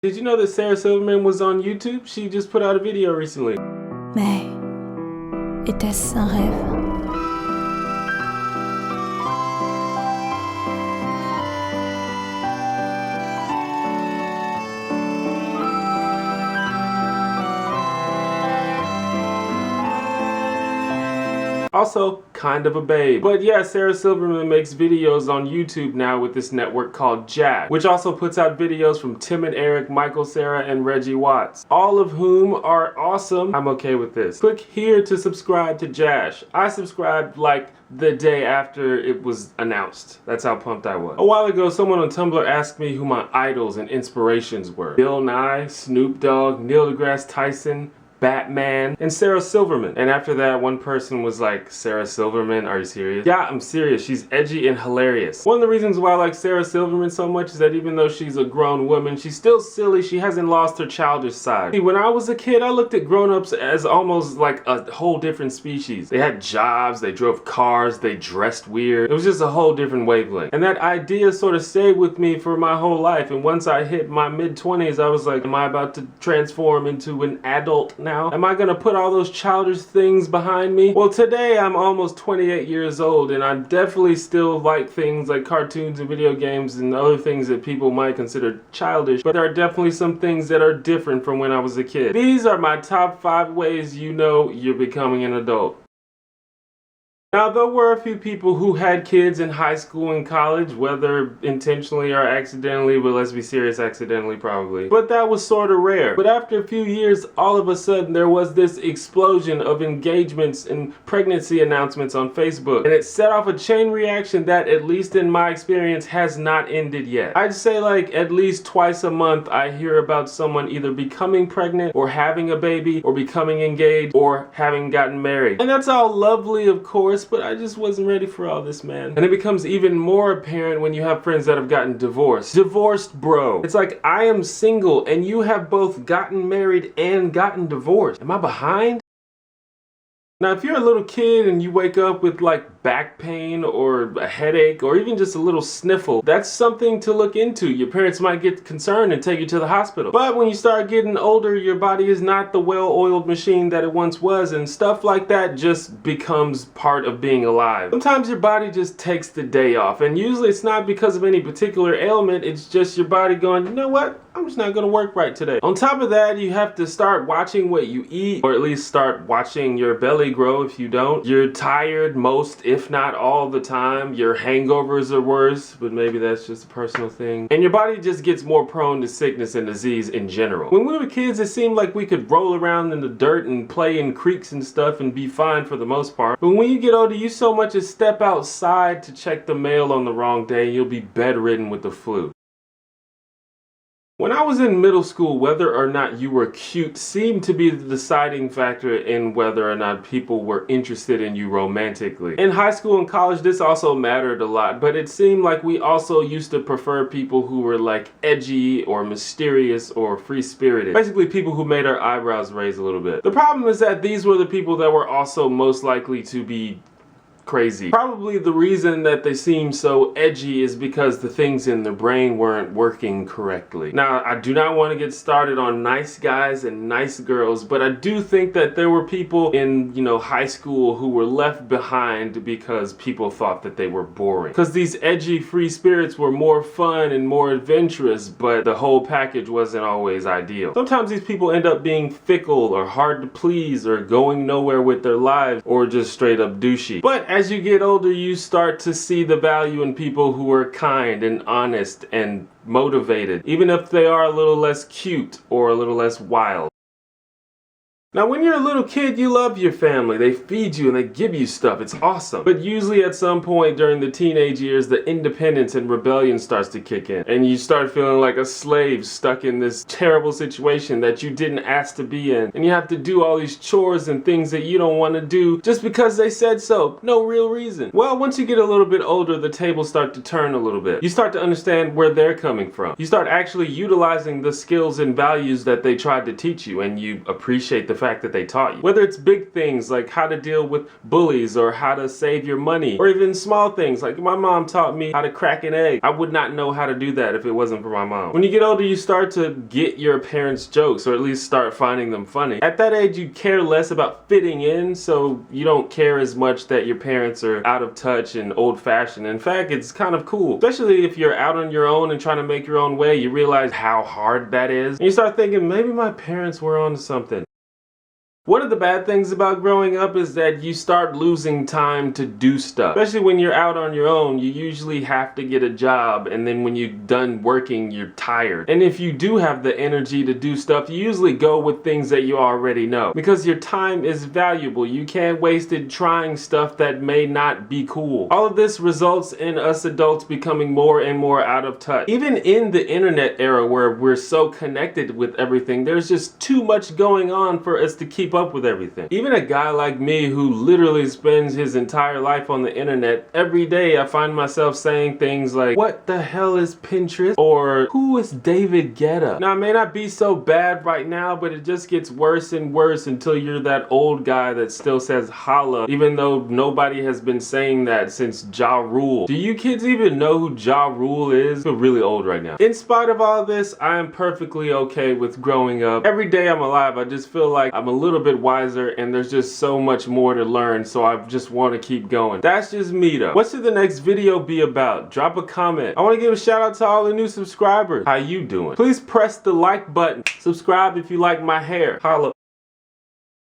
Did you know that Sarah Silverman was on YouTube? She just put out a video recently. Mais était-ce un rêve? Also, kind of a babe. But yeah, Sarah Silverman makes videos on YouTube now with this network called Jash, which also puts out videos from Tim and Eric, Michael Cera, and Reggie Watts, all of whom are awesome. I'm okay with this. Click here to subscribe to Jash. I subscribed like the day after it was announced. That's how pumped I was. A while ago, someone on Tumblr asked me who my idols and inspirations were. Bill Nye, Snoop Dogg, Neil deGrasse Tyson, Batman, and Sarah Silverman. And after that, one person was like, Sarah Silverman, are you serious? Yeah, I'm serious. She's edgy and hilarious. One of the reasons why I like Sarah Silverman so much is that even though she's a grown woman, she's still silly. She hasn't lost her childish side. See, when I was a kid, I looked at grown-ups as almost like a whole different species. They had jobs, they drove cars, they dressed weird. It was just a whole different wavelength. And that idea sort of stayed with me for my whole life. And once I hit my mid-20s, I was like, am I about to transform into an adult now? Am I gonna put all those childish things behind me? Well, today I'm almost 28 years old and I definitely still like things like cartoons and video games and other things that people might consider childish, but there are definitely some things that are different from when I was a kid. These are my top 5 ways you know you're becoming an adult. Now, there were a few people who had kids in high school and college, whether intentionally or accidentally, but let's be serious, accidentally probably. But that was sort of rare. But after a few years, all of a sudden, there was this explosion of engagements and pregnancy announcements on Facebook. And it set off a chain reaction that, at least in my experience, has not ended yet. I'd say like at least twice a month, I hear about someone either becoming pregnant or having a baby or becoming engaged or having gotten married. And that's all lovely, of course, but I just wasn't ready for all this, man. And it becomes even more apparent when you have friends that have gotten divorced. Divorced, bro. It's like, I am single and you have both gotten married and gotten divorced. Am I behind? Now, if you're a little kid and you wake up with like back pain or a headache or even just a little sniffle, that's something to look into. Your parents might get concerned and take you to the hospital. But when you start getting older, your body is not the well-oiled machine that it once was, and stuff like that just becomes part of being alive. Sometimes your body just takes the day off, and usually it's not because of any particular ailment, it's just your body going, you know what? I'm just not gonna work right today. On top of that, you have to start watching what you eat, or at least start watching your belly grow if you don't. You're tired most, if not all the time. Your hangovers are worse, but maybe that's just a personal thing. And your body just gets more prone to sickness and disease in general. When we were kids, it seemed like we could roll around in the dirt and play in creeks and stuff and be fine for the most part. But when you get older, you so much as step outside to check the mail on the wrong day, you'll be bedridden with the flu. When I was in middle school, whether or not you were cute seemed to be the deciding factor in whether or not people were interested in you romantically. In high school and college, this also mattered a lot, but it seemed like we also used to prefer people who were like edgy or mysterious or free-spirited. Basically, people who made our eyebrows raise a little bit. The problem is that these were the people that were also most likely to be crazy. Probably the reason that they seem so edgy is because the things in their brain weren't working correctly. Now, I do not want to get started on nice guys and nice girls, but I do think that there were people in, high school who were left behind because people thought that they were boring. Because these edgy free spirits were more fun and more adventurous, but the whole package wasn't always ideal. Sometimes these people end up being fickle or hard to please or going nowhere with their lives or just straight up douchey. But as you get older, you start to see the value in people who are kind and honest and motivated, even if they are a little less cute or a little less wild. Now, when you're a little kid, you love your family. They feed you and they give you stuff. It's awesome. But usually at some point during the teenage years, the independence and rebellion starts to kick in. And you start feeling like a slave stuck in this terrible situation that you didn't ask to be in. And you have to do all these chores and things that you don't want to do just because they said so. No real reason. Well, once you get a little bit older, the tables start to turn a little bit. You start to understand where they're coming from. You start actually utilizing the skills and values that they tried to teach you, and you appreciate the fact that they taught you. Whether it's big things like how to deal with bullies or how to save your money, or even small things like my mom taught me how to crack an egg. I would not know how to do that if it wasn't for my mom. When you get older, you start to get your parents' jokes, or at least start finding them funny. At that age, you care less about fitting in, so you don't care as much that your parents are out of touch and old-fashioned. In fact, it's kind of cool, especially if you're out on your own and trying to make your own way. You realize how hard that is, and you start thinking, maybe my parents were onto something. One of the bad things about growing up is that you start losing time to do stuff. Especially when you're out on your own, you usually have to get a job, and then when you're done working, you're tired. And if you do have the energy to do stuff, you usually go with things that you already know. Because your time is valuable. You can't waste it trying stuff that may not be cool. All of this results in us adults becoming more and more out of touch. Even in the internet era where we're so connected with everything, there's just too much going on for us to keep up with everything. Even a guy like me who literally spends his entire life on the internet, every day I find myself saying things like, what the hell is Pinterest? Or who is David Guetta? Now, it may not be so bad right now, but it just gets worse and worse until you're that old guy that still says holla, even though nobody has been saying that since Ja Rule. Do you kids even know who Ja Rule is? I feel really old right now. In spite of all this, I am perfectly okay with growing up. Every day I'm alive, I just feel like I'm a little bit wiser, and there's just so much more to learn, so I just want to keep going. That's just me though. What should the next video be about? Drop a comment. I want to give a shout out to all the new subscribers. How you doing? Please press the like button. Subscribe if you like my hair. Holla.